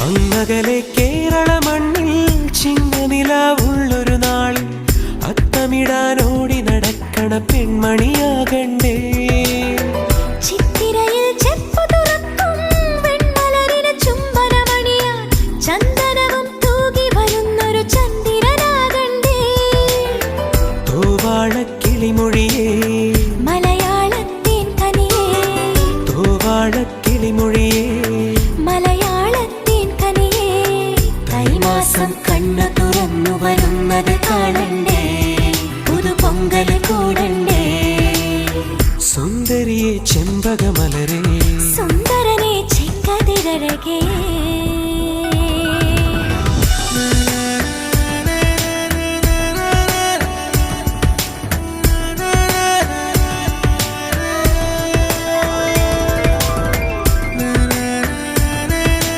അങ്ങകലെ കേരള മണ്ണിൽ ചിങ്ങനിലാവുള്ളൊരു നാളിൽ അത്തമിടാനോടി നടക്കണ പെൺമണിയാകണ്ടേ. ചിത്തിരയിൽ ചെപ്പു തുറക്കും വെൺമലരിന് ചുംബനമണിയാൻ ചന്ദനവും തൂകി വരുന്നൊരു ചന്ദ്രനാകണ്ടേ. തോവാളക്കിളിമൊഴിയേ മലയാളത്തിൻ കനിയേ, തോവാളക്കിളിമൊഴിയേ മലയാളത്തിൻ കനിയേ. തൈമാസം കണ്ണു തുറന്നു വരുന്നത് കാണണ്ടേ, പുതുപൊങ്കൽ കൂടണ്ടേ. സുന്ദരിയെ ചെമ്പകമലരേ, സുന്ദരനെ ചെങ്കതിരഴകേ.